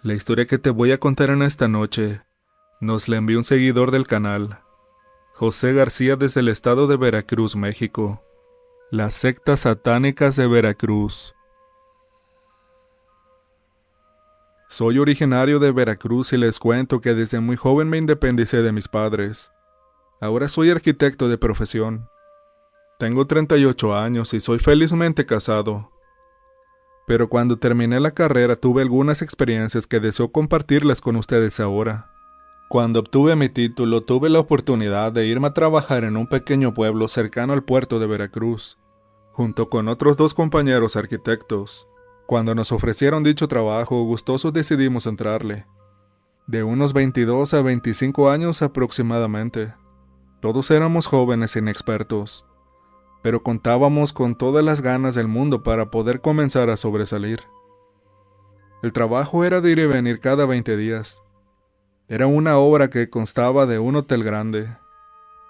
La historia que te voy a contar en esta noche nos la envió un seguidor del canal, José García desde el estado de Veracruz, México. Las sectas satánicas de Veracruz. Soy originario de Veracruz y les cuento que desde muy joven me independicé de mis padres. Ahora soy arquitecto de profesión. Tengo 38 años y soy felizmente casado. Pero cuando terminé la carrera tuve algunas experiencias que deseo compartirlas con ustedes ahora. Cuando obtuve mi título tuve la oportunidad de irme a trabajar en un pequeño pueblo cercano al puerto de Veracruz, junto con otros dos compañeros arquitectos. Cuando nos ofrecieron dicho trabajo, gustosos decidimos entrarle. De unos 22 a 25 años aproximadamente. Todos éramos jóvenes e inexpertos, pero contábamos con todas las ganas del mundo para poder comenzar a sobresalir. El trabajo era de ir y venir cada 20 días. Era una obra que constaba de un hotel grande.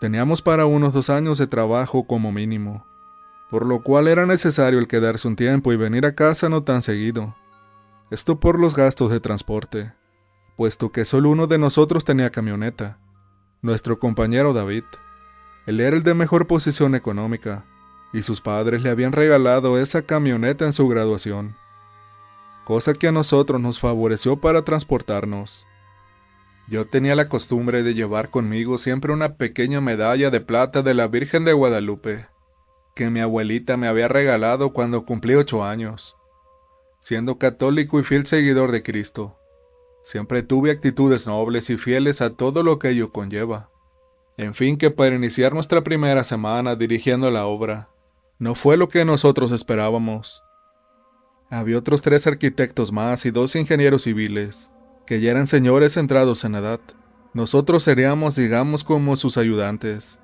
Teníamos para unos 2 años de trabajo como mínimo, por lo cual era necesario el quedarse un tiempo y venir a casa no tan seguido. Esto por los gastos de transporte, puesto que solo uno de nosotros tenía camioneta, nuestro compañero David. Él era el de mejor posición económica, y sus padres le habían regalado esa camioneta en su graduación, cosa que a nosotros nos favoreció para transportarnos. Yo tenía la costumbre de llevar conmigo siempre una pequeña medalla de plata de la Virgen de Guadalupe, que mi abuelita me había regalado cuando cumplí 8 años. Siendo católico y fiel seguidor de Cristo, siempre tuve actitudes nobles y fieles a todo lo que ello conlleva. En fin, que para iniciar nuestra primera semana dirigiendo la obra, no fue lo que nosotros esperábamos. Había otros 3 arquitectos más y 2 ingenieros civiles, que ya eran señores entrados en edad. Nosotros seríamos, digamos, como sus ayudantes.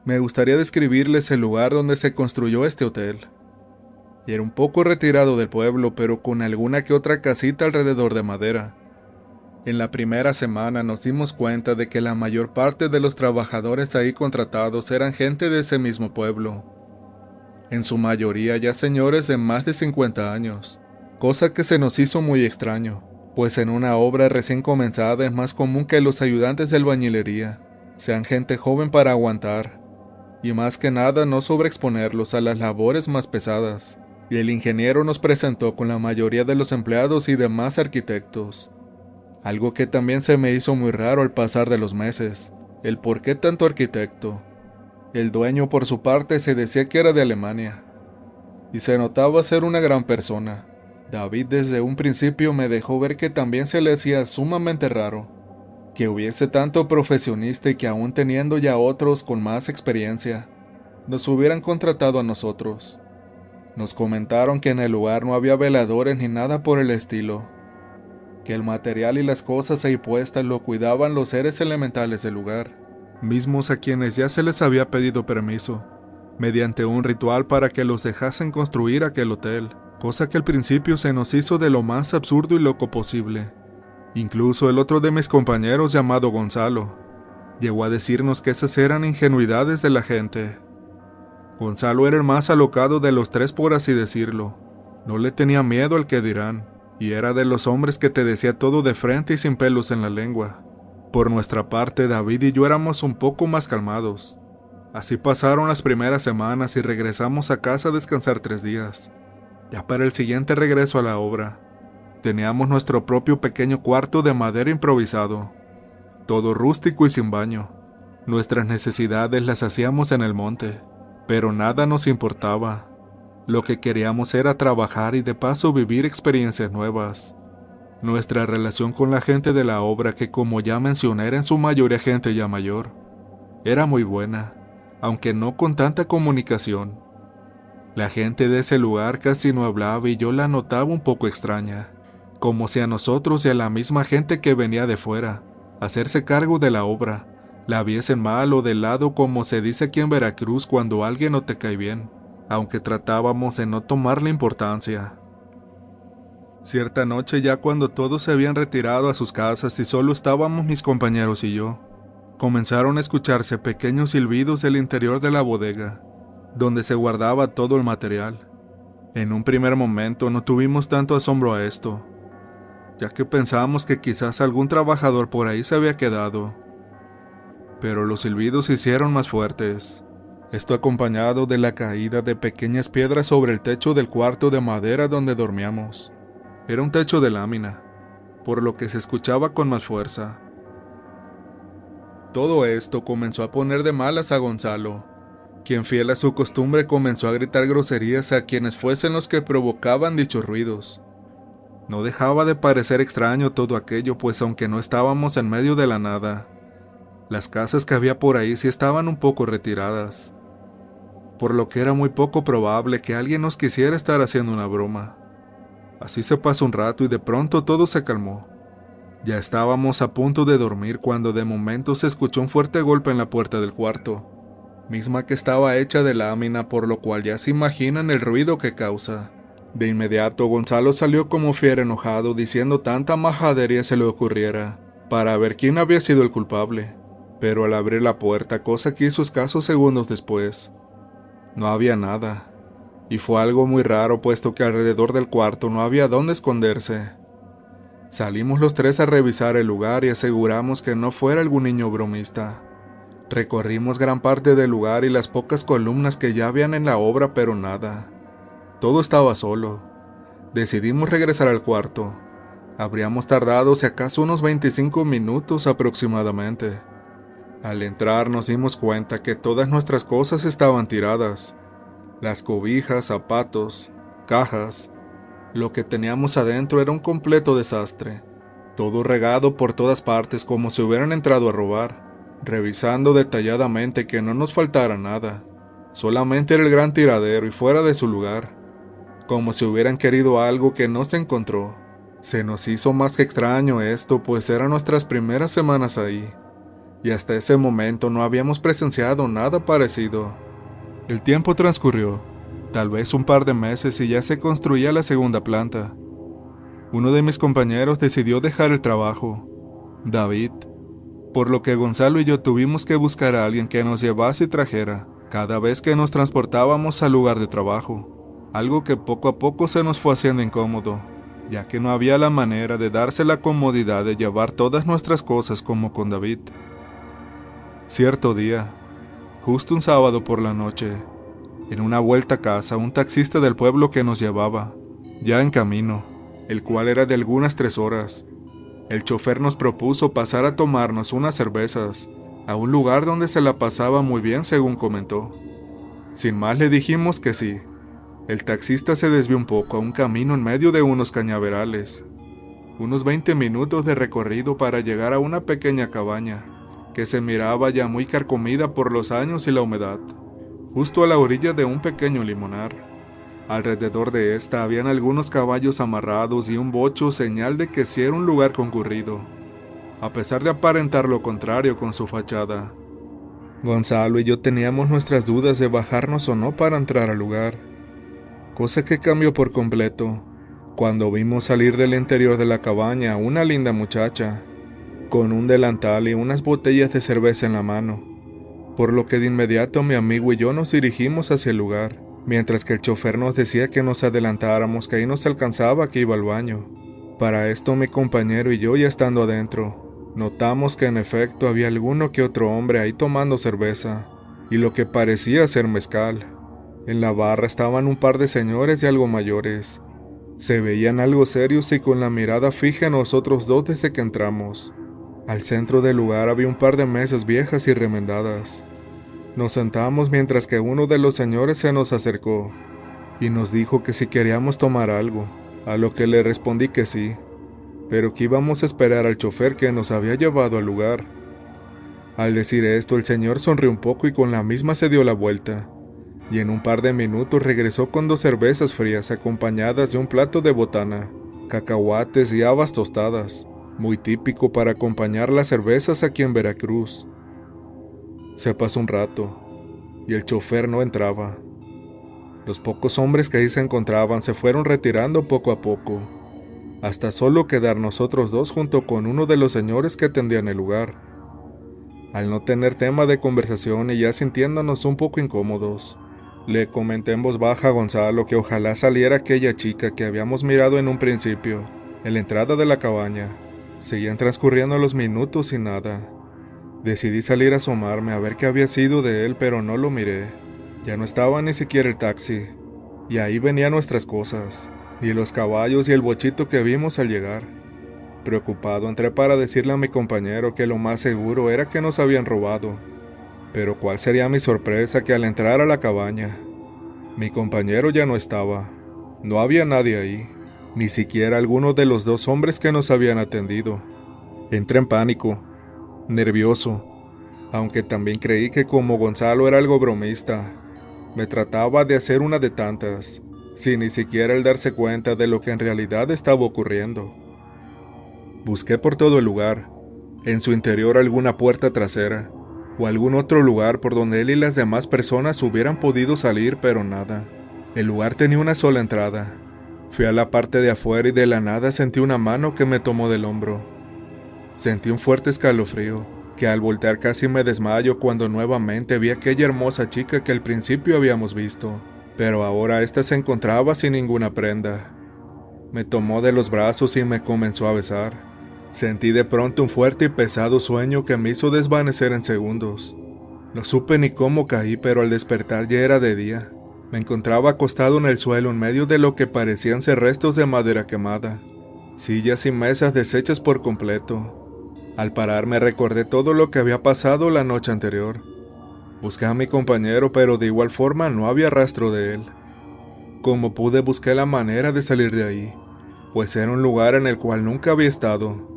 Me gustaría describirles el lugar donde se construyó este hotel. Era un poco retirado del pueblo, pero con alguna que otra casita alrededor de madera. En la primera semana nos dimos cuenta de que la mayor parte de los trabajadores ahí contratados eran gente de ese mismo pueblo. En su mayoría ya señores de más de 50 años, cosa que se nos hizo muy extraño, pues en una obra recién comenzada es más común que los ayudantes de albañilería sean gente joven para aguantar, y más que nada no sobreexponerlos a las labores más pesadas. Y el ingeniero nos presentó con la mayoría de los empleados y demás arquitectos. Algo que también se me hizo muy raro al pasar de los meses, el por qué tanto arquitecto. El dueño por su parte se decía que era de Alemania, y se notaba ser una gran persona. David desde un principio me dejó ver que también se le hacía sumamente raro que hubiese tanto profesionista y que aún teniendo ya otros con más experiencia, nos hubieran contratado a nosotros. Nos comentaron que en el lugar no había veladores ni nada por el estilo, que el material y las cosas ahí puestas lo cuidaban los seres elementales del lugar, mismos a quienes ya se les había pedido permiso, mediante un ritual para que los dejasen construir aquel hotel, cosa que al principio se nos hizo de lo más absurdo y loco posible. Incluso el otro de mis compañeros, llamado Gonzalo, llegó a decirnos que esas eran ingenuidades de la gente. Gonzalo era el más alocado de los 3, por así decirlo. No le tenía miedo al que dirán, y era de los hombres que te decía todo de frente y sin pelos en la lengua. Por nuestra parte, David y yo éramos un poco más calmados. Así pasaron las primeras semanas y regresamos a casa a descansar 3 días. Ya para el siguiente regreso a la obra, teníamos nuestro propio pequeño cuarto de madera improvisado, todo rústico y sin baño. Nuestras necesidades las hacíamos en el monte, pero nada nos importaba. Lo que queríamos era trabajar y de paso vivir experiencias nuevas. Nuestra relación con la gente de la obra, que como ya mencioné era en su mayoría gente ya mayor, era muy buena, aunque no con tanta comunicación. La gente de ese lugar casi no hablaba y yo la notaba un poco extraña, como si a nosotros y a la misma gente que venía de fuera a hacerse cargo de la obra la viesen mal o de lado, como se dice aquí en Veracruz cuando alguien no te cae bien, aunque tratábamos de no tomarle importancia. Cierta noche, ya cuando todos se habían retirado a sus casas y solo estábamos mis compañeros y yo, comenzaron a escucharse pequeños silbidos del interior de la bodega, donde se guardaba todo el material. En un primer momento no tuvimos tanto asombro a esto, ya que pensábamos que quizás algún trabajador por ahí se había quedado. Pero los silbidos se hicieron más fuertes, esto acompañado de la caída de pequeñas piedras sobre el techo del cuarto de madera donde dormíamos. Era un techo de lámina, por lo que se escuchaba con más fuerza. Todo esto comenzó a poner de malas a Gonzalo, quien fiel a su costumbre comenzó a gritar groserías a quienes fuesen los que provocaban dichos ruidos. No dejaba de parecer extraño todo aquello, pues aunque no estábamos en medio de la nada, las casas que había por ahí sí estaban un poco retiradas, por lo que era muy poco probable que alguien nos quisiera estar haciendo una broma. Así se pasó un rato y de pronto todo se calmó. Ya estábamos a punto de dormir cuando de momento se escuchó un fuerte golpe en la puerta del cuarto, misma que estaba hecha de lámina, por lo cual ya se imaginan el ruido que causa. De inmediato Gonzalo salió como fiera enojado, diciendo tanta majadería se le ocurriera, para ver quién había sido el culpable. Pero al abrir la puerta, cosa que hizo escasos segundos después, no había nada. Y fue algo muy raro, puesto que alrededor del cuarto no había dónde esconderse. Salimos los tres a revisar el lugar y aseguramos que no fuera algún niño bromista. Recorrimos gran parte del lugar y las pocas columnas que ya habían en la obra, pero nada. Todo estaba solo. Decidimos regresar al cuarto. Habríamos tardado si acaso unos 25 minutos aproximadamente. Al entrar nos dimos cuenta que todas nuestras cosas estaban tiradas. Las cobijas, zapatos, cajas. Lo que teníamos adentro era un completo desastre. Todo regado por todas partes como si hubieran entrado a robar, revisando detalladamente que no nos faltara nada. Solamente era el gran tiradero y fuera de su lugar, como si hubieran querido algo que no se encontró. Se nos hizo más que extraño esto, pues eran nuestras primeras semanas ahí, y hasta ese momento no habíamos presenciado nada parecido. El tiempo transcurrió, tal vez un par de meses, y ya se construía la segunda planta. Uno de mis compañeros decidió dejar el trabajo, David, por lo que Gonzalo y yo tuvimos que buscar a alguien que nos llevase y trajera cada vez que nos transportábamos al lugar de trabajo, algo que poco a poco se nos fue haciendo incómodo, ya que no había la manera de darse la comodidad de llevar todas nuestras cosas como con David. Cierto día, justo un sábado por la noche, en una vuelta a casa, un taxista del pueblo que nos llevaba, ya en camino, el cual era de algunas 3 horas, el chofer nos propuso pasar a tomarnos unas cervezas a un lugar donde se la pasaba muy bien, según comentó. Sin más le dijimos que sí. El taxista se desvió un poco a un camino en medio de unos cañaverales. Unos 20 minutos de recorrido para llegar a una pequeña cabaña, que se miraba ya muy carcomida por los años y la humedad, justo a la orilla de un pequeño limonar. Alrededor de esta habían algunos caballos amarrados y un bocho, señal de que sí era un lugar concurrido, a pesar de aparentar lo contrario con su fachada. Gonzalo y yo teníamos nuestras dudas de bajarnos o no para entrar al lugar, cosa que cambió por completo cuando vimos salir del interior de la cabaña a una linda muchacha, con un delantal y unas botellas de cerveza en la mano, por lo que de inmediato mi amigo y yo nos dirigimos hacia el lugar, mientras que el chofer nos decía que nos adelantáramos, que ahí nos alcanzaba, que iba al baño. Para esto mi compañero y yo, ya estando adentro, notamos que en efecto había alguno que otro hombre ahí tomando cerveza, y lo que parecía ser mezcal. En la barra estaban un par de señores y algo mayores. Se veían algo serios y con la mirada fija en nosotros dos desde que entramos. Al centro del lugar había un par de mesas viejas y remendadas. Nos sentamos mientras que uno de los señores se nos acercó y nos dijo que si queríamos tomar algo, a lo que le respondí que sí, pero que íbamos a esperar al chofer que nos había llevado al lugar. Al decir esto, el señor sonrió un poco y con la misma se dio la vuelta, y en un par de minutos regresó con 2 cervezas frías acompañadas de un plato de botana, cacahuates y habas tostadas, muy típico para acompañar las cervezas aquí en Veracruz. Se pasó un rato, y el chofer no entraba. Los pocos hombres que ahí se encontraban se fueron retirando poco a poco, hasta solo quedar nosotros dos junto con uno de los señores que atendían el lugar. Al no tener tema de conversación y ya sintiéndonos un poco incómodos, le comenté en voz baja a Gonzalo que ojalá saliera aquella chica que habíamos mirado en un principio, En la entrada de la cabaña, seguían transcurriendo los minutos y nada. Decidí salir a asomarme a ver qué había sido de él, pero no lo miré. Ya no estaba ni siquiera el taxi, y ahí venían nuestras cosas, y los caballos y el bochito que vimos al llegar. Preocupado entré para decirle a mi compañero que lo más seguro era que nos habían robado. Pero cuál sería mi sorpresa que al entrar a la cabaña, mi compañero ya no estaba. No había nadie ahí, ni siquiera alguno de los dos hombres que nos habían atendido. Entré en pánico, nervioso, aunque también creí que como Gonzalo era algo bromista, me trataba de hacer una de tantas, sin ni siquiera el darse cuenta de lo que en realidad estaba ocurriendo. Busqué por todo el lugar, en su interior alguna puerta trasera, o algún otro lugar por donde él y las demás personas hubieran podido salir, pero nada. El lugar tenía una sola entrada. Fui a la parte de afuera y de la nada sentí una mano que me tomó del hombro. Sentí un fuerte escalofrío, que al voltear casi me desmayo cuando nuevamente vi a aquella hermosa chica que al principio habíamos visto, pero ahora ésta se encontraba sin ninguna prenda. Me tomó de los brazos y me comenzó a besar. Sentí de pronto un fuerte y pesado sueño que me hizo desvanecer en segundos. No supe ni cómo caí, pero al despertar ya era de día. Me encontraba acostado en el suelo en medio de lo que parecían ser restos de madera quemada, sillas y mesas deshechas por completo. Al pararme recordé todo lo que había pasado la noche anterior. Busqué a mi compañero, pero de igual forma no había rastro de él. Como pude, busqué la manera de salir de ahí, pues era un lugar en el cual nunca había estado.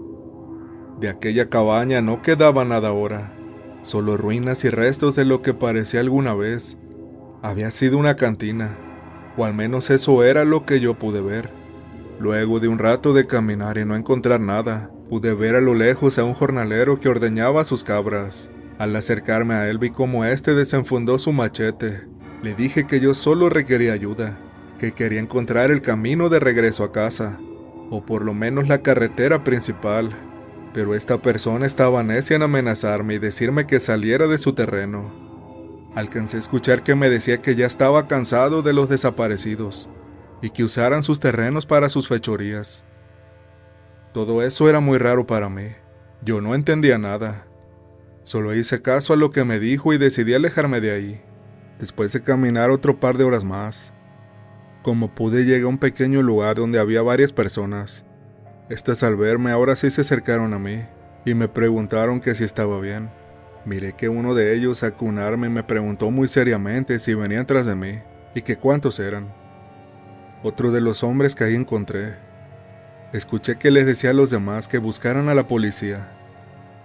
De aquella cabaña no quedaba nada ahora, solo ruinas y restos de lo que parecía alguna vez había sido una cantina, o al menos eso era lo que yo pude ver. Luego de un rato de caminar y no encontrar nada, pude ver a lo lejos a un jornalero que ordeñaba sus cabras. Al acercarme a él vi cómo éste desenfundó su machete. Le dije que yo solo requería ayuda, que quería encontrar el camino de regreso a casa, o por lo menos la carretera principal. Pero esta persona estaba necia en amenazarme y decirme que saliera de su terreno. Alcancé a escuchar que me decía que ya estaba cansado de los desaparecidos y que usaran sus terrenos para sus fechorías. Todo eso era muy raro para mí. Yo no entendía nada. Solo hice caso a lo que me dijo y decidí alejarme de ahí. Después de caminar otro par de horas más, como pude llegué a un pequeño lugar donde había varias personas. Estas al verme ahora sí se acercaron a mí y me preguntaron que si estaba bien. Miré que uno de ellos sacó un arma y me preguntó muy seriamente si venían tras de mí y que cuántos eran. Otro de los hombres que ahí encontré. Escuché que les decía a los demás que buscaran a la policía.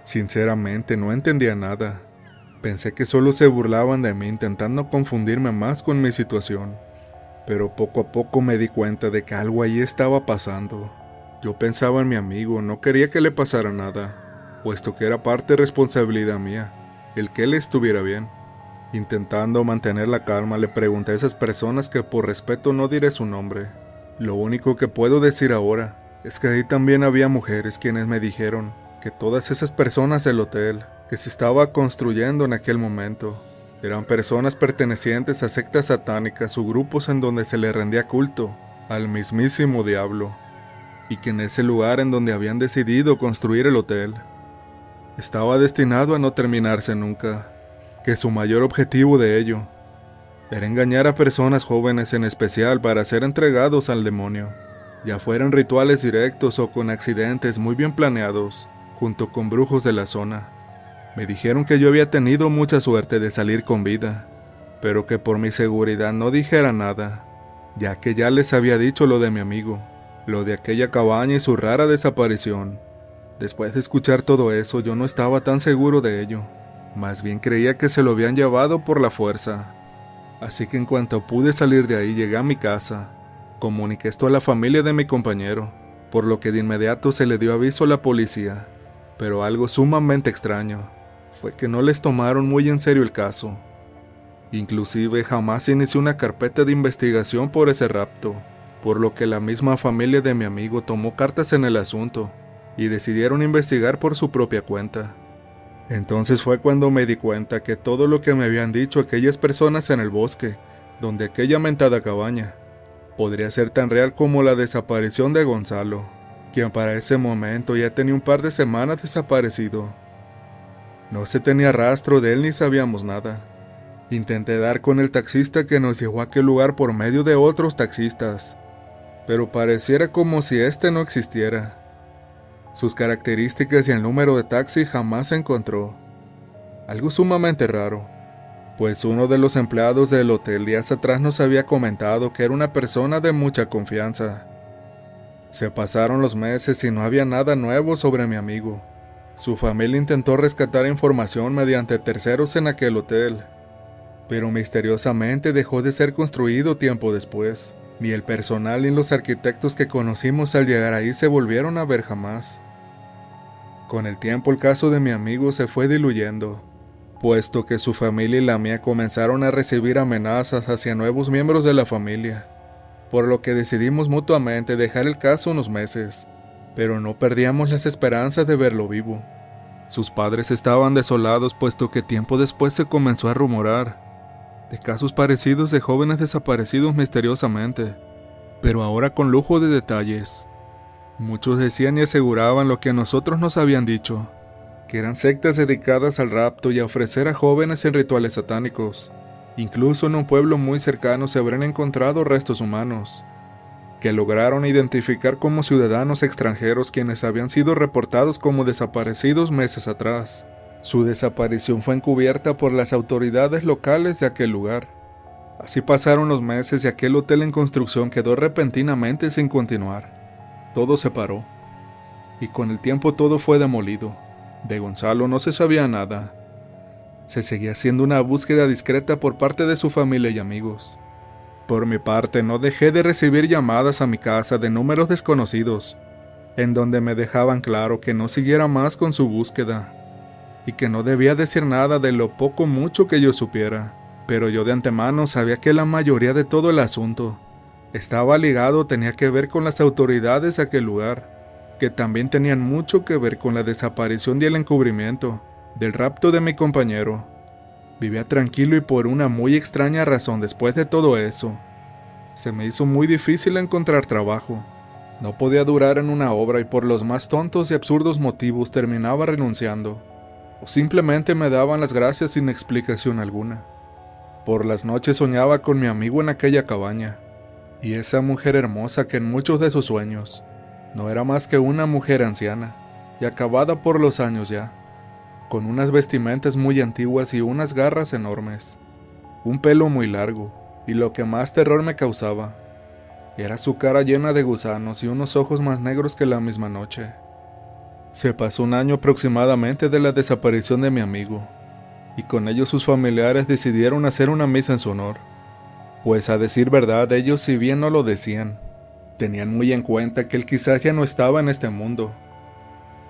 Sinceramente no entendía nada. Pensé que solo se burlaban de mí intentando confundirme más con mi situación. Pero poco a poco me di cuenta de que algo ahí estaba pasando. Yo pensaba en mi amigo, no quería que le pasara nada, puesto que era parte de responsabilidad mía, el que él estuviera bien. Intentando mantener la calma, le pregunté a esas personas que por respeto no diré su nombre. Lo único que puedo decir ahora es que ahí también había mujeres quienes me dijeron que todas esas personas del hotel que se estaba construyendo en aquel momento eran personas pertenecientes a sectas satánicas o grupos en donde se le rendía culto al mismísimo diablo, y que en ese lugar en donde habían decidido construir el hotel estaba destinado a no terminarse nunca, que su mayor objetivo de ello era engañar a personas jóvenes en especial para ser entregados al demonio, ya fueran rituales directos o con accidentes muy bien planeados, junto con brujos de la zona. Me dijeron que yo había tenido mucha suerte de salir con vida, pero que por mi seguridad no dijera nada, ya que ya les había dicho lo de mi amigo, lo de aquella cabaña y su rara desaparición. Después de escuchar todo eso, yo no estaba tan seguro de ello. Más bien creía que se lo habían llevado por la fuerza. Así que en cuanto pude salir de ahí, llegué a mi casa. Comuniqué esto a la familia de mi compañero, por lo que de inmediato se le dio aviso a la policía. Pero algo sumamente extraño fue que no les tomaron muy en serio el caso. Inclusive jamás inició una carpeta de investigación por ese rapto, por lo que la misma familia de mi amigo tomó cartas en el asunto y decidieron investigar por su propia cuenta. Entonces fue cuando me di cuenta que todo lo que me habían dicho aquellas personas en el bosque, donde aquella mentada cabaña, podría ser tan real como la desaparición de Gonzalo, quien para ese momento ya tenía un par de semanas desaparecido. No se tenía rastro de él ni sabíamos nada. Intenté dar con el taxista que nos llevó a aquel lugar por medio de otros taxistas, pero pareciera como si este no existiera. Sus características y el número de taxi jamás se encontró. Algo sumamente raro, pues uno de los empleados del hotel días atrás nos había comentado que era una persona de mucha confianza. Se pasaron los meses y no había nada nuevo sobre mi amigo. Su familia intentó rescatar información mediante terceros en aquel hotel, pero misteriosamente dejó de ser construido tiempo después. Ni el personal ni los arquitectos que conocimos al llegar ahí se volvieron a ver jamás. Con el tiempo el caso de mi amigo se fue diluyendo, puesto que su familia y la mía comenzaron a recibir amenazas hacia nuevos miembros de la familia, por lo que decidimos mutuamente dejar el caso unos meses, pero no perdíamos las esperanzas de verlo vivo. Sus padres estaban desolados, puesto que tiempo después se comenzó a rumorar de casos parecidos de jóvenes desaparecidos misteriosamente, pero ahora con lujo de detalles. Muchos decían y aseguraban lo que a nosotros nos habían dicho, que eran sectas dedicadas al rapto y a ofrecer a jóvenes en rituales satánicos. Incluso en un pueblo muy cercano se habrían encontrado restos humanos, que lograron identificar como ciudadanos extranjeros quienes habían sido reportados como desaparecidos meses atrás. Su desaparición fue encubierta por las autoridades locales de aquel lugar. Así pasaron los meses y aquel hotel en construcción quedó repentinamente sin continuar. Todo se paró, y con el tiempo todo fue demolido. De Gonzalo no se sabía nada. Se seguía haciendo una búsqueda discreta por parte de su familia y amigos. Por mi parte, no dejé de recibir llamadas a mi casa de números desconocidos, en donde me dejaban claro que no siguiera más con su búsqueda, y que no debía decir nada de lo poco o mucho que yo supiera, pero yo de antemano sabía que la mayoría de todo el asunto estaba ligado o tenía que ver con las autoridades de aquel lugar, que también tenían mucho que ver con la desaparición y el encubrimiento del rapto de mi compañero. Vivía tranquilo y por una muy extraña razón después de todo eso, se me hizo muy difícil encontrar trabajo. No podía durar en una obra y por los más tontos y absurdos motivos terminaba renunciando, o simplemente me daban las gracias sin explicación alguna. Por las noches soñaba con mi amigo en aquella cabaña, y esa mujer hermosa que en muchos de sus sueños no era más que una mujer anciana y acabada por los años ya, con unas vestimentas muy antiguas y unas garras enormes, un pelo muy largo, y lo que más terror me causaba era su cara llena de gusanos y unos ojos más negros que la misma noche. Se pasó un año aproximadamente de la desaparición de mi amigo, y con ello sus familiares decidieron hacer una misa en su honor, pues a decir verdad ellos, si bien no lo decían, tenían muy en cuenta que él quizás ya no estaba en este mundo.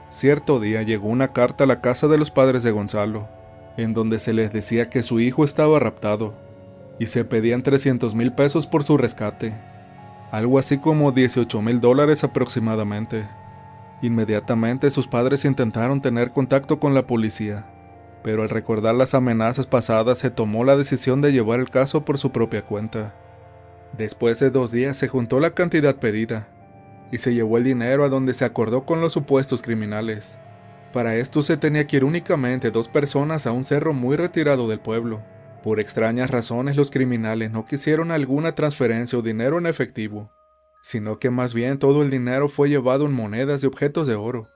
Cierto día llegó una carta a la casa de los padres de Gonzalo, en donde se les decía que su hijo estaba raptado, y se pedían 300,000 pesos por su rescate, algo así como $18,000 aproximadamente. Inmediatamente sus padres intentaron tener contacto con la policía, pero al recordar las amenazas pasadas se tomó la decisión de llevar el caso por su propia cuenta. Después de 2 días se juntó la cantidad pedida, y se llevó el dinero a donde se acordó con los supuestos criminales. Para esto se tenía que ir únicamente 2 personas a un cerro muy retirado del pueblo. Por extrañas razones los criminales no quisieron alguna transferencia o dinero en efectivo, sino que más bien todo el dinero fue llevado en monedas y objetos de oro,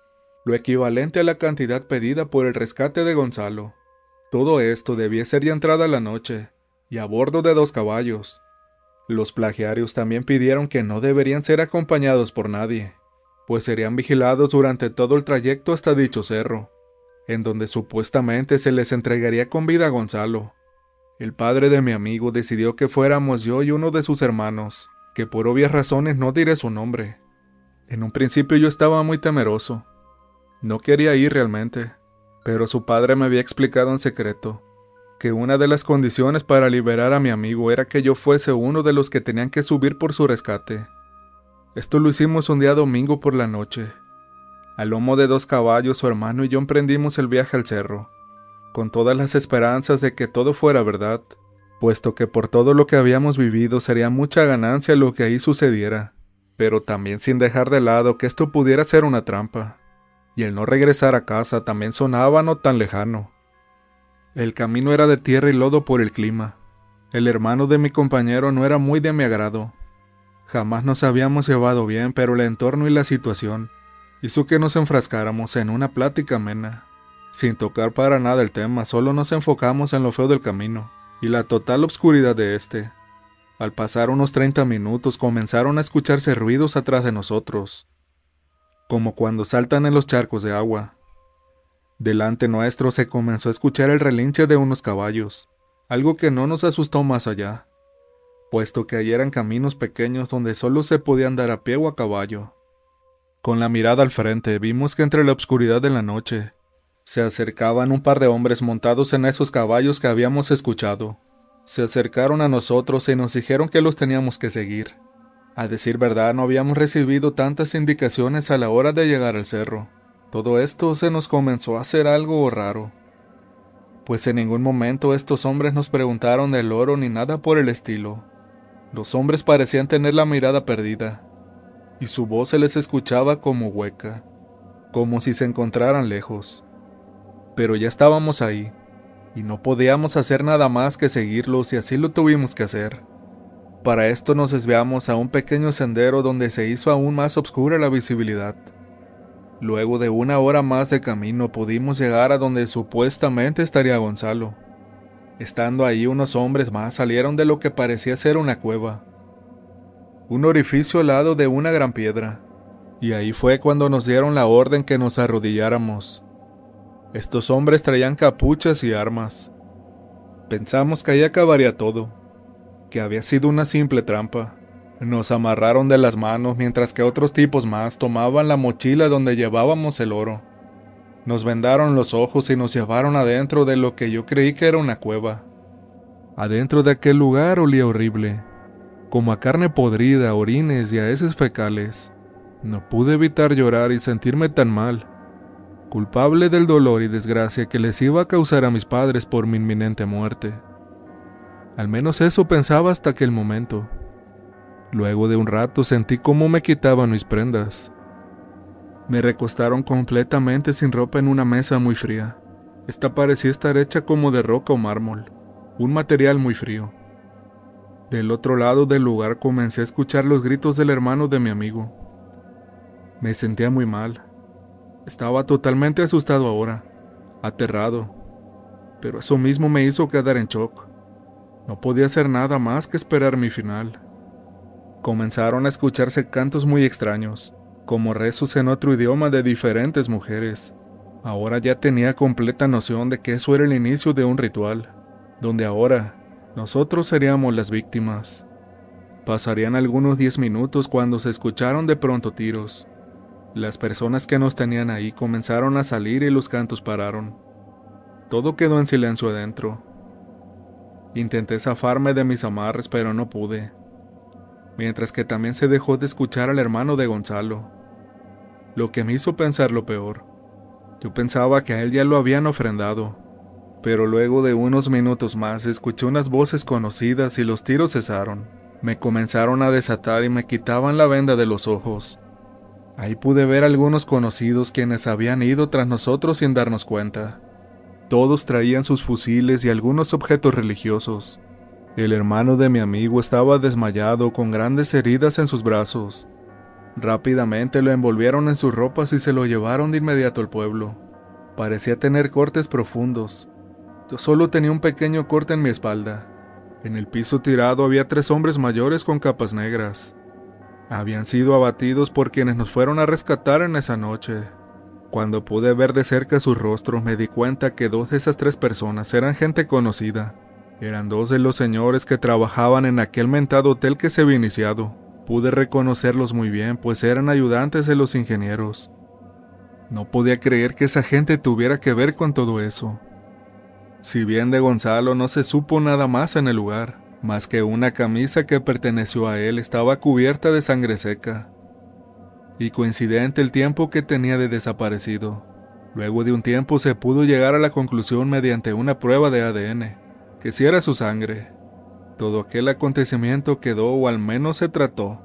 lo equivalente a la cantidad pedida por el rescate de Gonzalo. Todo esto debía ser ya entrada la noche, y a bordo de 2 caballos. Los plagiarios también pidieron que no deberían ser acompañados por nadie, pues serían vigilados durante todo el trayecto hasta dicho cerro, en donde supuestamente se les entregaría con vida a Gonzalo. El padre de mi amigo decidió que fuéramos yo y uno de sus hermanos, que por obvias razones no diré su nombre. En un principio yo estaba muy temeroso. No quería ir realmente, pero su padre me había explicado en secreto que una de las condiciones para liberar a mi amigo era que yo fuese uno de los que tenían que subir por su rescate. Esto lo hicimos un día domingo por la noche. Al lomo de 2 caballos, su hermano y yo emprendimos el viaje al cerro, con todas las esperanzas de que todo fuera verdad, puesto que por todo lo que habíamos vivido sería mucha ganancia lo que ahí sucediera. pero también sin dejar de lado que esto pudiera ser una trampa, y el no regresar a casa también sonaba no tan lejano. El camino era de tierra y lodo por el clima. El hermano de mi compañero no era muy de mi agrado. Jamás nos habíamos llevado bien, pero el entorno y la situación hizo que nos enfrascáramos en una plática amena. Sin tocar para nada el tema, solo nos enfocamos en lo feo del camino y la total obscuridad de este. Al pasar unos 30 minutos comenzaron a escucharse ruidos atrás de nosotros, como cuando saltan en los charcos de agua. Delante nuestro se comenzó a escuchar el relinche de unos caballos, algo que no nos asustó más allá, puesto que allí eran caminos pequeños donde solo se podía andar a pie o a caballo. Con la mirada al frente vimos que entre la oscuridad de la noche se acercaban un par de hombres montados en esos caballos que habíamos escuchado. Se acercaron a nosotros y nos dijeron que los teníamos que seguir. A decir verdad, no habíamos recibido tantas indicaciones a la hora de llegar al cerro. Todo esto se nos comenzó a hacer algo raro, pues en ningún momento estos hombres nos preguntaron del oro ni nada por el estilo. Los hombres parecían tener la mirada perdida, y su voz se les escuchaba como hueca, como si se encontraran lejos. Pero ya estábamos ahí, y no podíamos hacer nada más que seguirlos y así lo tuvimos que hacer. Para esto nos desviamos a un pequeño sendero donde se hizo aún más oscura la visibilidad. Luego de una hora más de camino pudimos llegar a donde supuestamente estaría Gonzalo. Estando ahí unos hombres más salieron de lo que parecía ser una cueva, un orificio al lado de una gran piedra, y ahí fue cuando nos dieron la orden que nos arrodilláramos. Estos hombres traían capuchas y armas. Pensamos que ahí acabaría todo, que había sido una simple trampa. Nos amarraron de las manos mientras que otros tipos más tomaban la mochila donde llevábamos el oro. Nos vendaron los ojos y nos llevaron adentro de lo que yo creí que era una cueva. Adentro de aquel lugar olía horrible, como a carne podrida, orines y a heces fecales. No pude evitar llorar y sentirme tan mal, culpable del dolor y desgracia que les iba a causar a mis padres por mi inminente muerte. Al menos eso pensaba hasta aquel momento. Luego de un rato sentí cómo me quitaban mis prendas. Me recostaron completamente sin ropa en una mesa muy fría. Esta parecía estar hecha como de roca o mármol, un material muy frío. Del otro lado del lugar comencé a escuchar los gritos del hermano de mi amigo. Me sentía muy mal. Estaba totalmente asustado ahora, aterrado, pero eso mismo me hizo quedar en shock. No podía hacer nada más que esperar mi final. Comenzaron a escucharse cantos muy extraños, como rezos en otro idioma de diferentes mujeres. Ahora ya tenía completa noción de que eso era el inicio de un ritual, donde ahora nosotros seríamos las víctimas. Pasarían algunos 10 minutos cuando se escucharon de pronto tiros. Las personas que nos tenían ahí comenzaron a salir y los cantos pararon. Todo quedó en silencio adentro. Intenté zafarme de mis amarres, pero no pude. Mientras que también se dejó de escuchar al hermano de Gonzalo, lo que me hizo pensar lo peor. Yo pensaba que a él ya lo habían ofrendado, pero luego de unos minutos más escuché unas voces conocidas y los tiros cesaron. Me comenzaron a desatar y me quitaban la venda de los ojos. Ahí pude ver a algunos conocidos quienes habían ido tras nosotros sin darnos cuenta. Todos traían sus fusiles y algunos objetos religiosos. El hermano de mi amigo estaba desmayado con grandes heridas en sus brazos. Rápidamente lo envolvieron en sus ropas y se lo llevaron de inmediato al pueblo. Parecía tener cortes profundos. Yo solo tenía un pequeño corte en mi espalda. En el piso tirado había 3 hombres mayores con capas negras. Habían sido abatidos por quienes nos fueron a rescatar en esa noche. Cuando pude ver de cerca sus rostros me di cuenta que 2 de esas 3 personas eran gente conocida. Eran 2 de los señores que trabajaban en aquel mentado hotel que se había iniciado. Pude reconocerlos muy bien, pues eran ayudantes de los ingenieros. No podía creer que esa gente tuviera que ver con todo eso. Si bien de Gonzalo no se supo nada más en el lugar, más que una camisa que perteneció a él estaba cubierta de sangre seca. Y coincidente el tiempo que tenía de desaparecido. Luego de un tiempo se pudo llegar a la conclusión mediante una prueba de ADN. Que si era su sangre. Todo aquel acontecimiento quedó, o al menos se trató,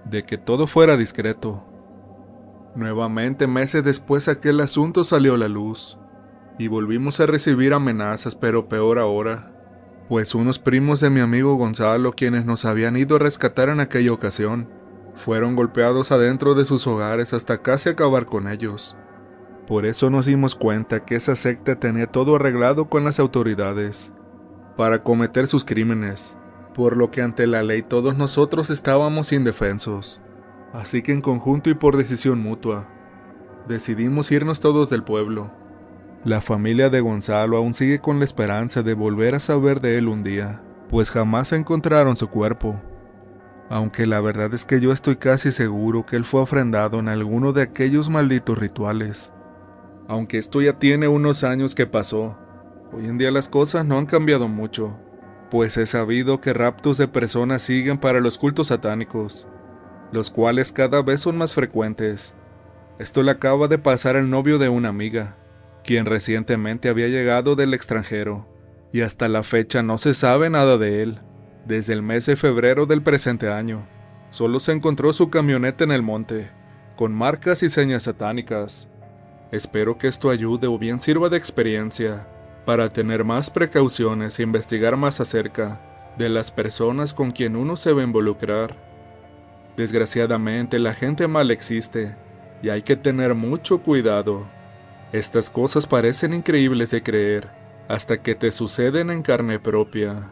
de que todo fuera discreto. Nuevamente, meses después, aquel asunto salió a la luz, y volvimos a recibir amenazas, pero peor ahora, pues unos primos de mi amigo Gonzalo, quienes nos habían ido a rescatar en aquella ocasión, fueron golpeados adentro de sus hogares hasta casi acabar con ellos. Por eso nos dimos cuenta que esa secta tenía todo arreglado con las autoridades para cometer sus crímenes, por lo que ante la ley todos nosotros estábamos indefensos. Así que en conjunto y por decisión mutua, decidimos irnos todos del pueblo. La familia de Gonzalo aún sigue con la esperanza de volver a saber de él un día, pues jamás encontraron su cuerpo. Aunque la verdad es que yo estoy casi seguro que él fue ofrendado en alguno de aquellos malditos rituales. Aunque esto ya tiene unos años que pasó, hoy en día las cosas no han cambiado mucho, pues he sabido que raptos de personas siguen para los cultos satánicos, los cuales cada vez son más frecuentes. Esto le acaba de pasar al novio de una amiga, quien recientemente había llegado del extranjero, y hasta la fecha no se sabe nada de él. Desde el mes de febrero del presente año, solo se encontró su camioneta en el monte, con marcas y señas satánicas. Espero que esto ayude o bien sirva de experiencia para tener más precauciones e investigar más acerca de las personas con quien uno se va a involucrar. Desgraciadamente, la gente mala existe y hay que tener mucho cuidado. Estas cosas parecen increíbles de creer hasta que te suceden en carne propia.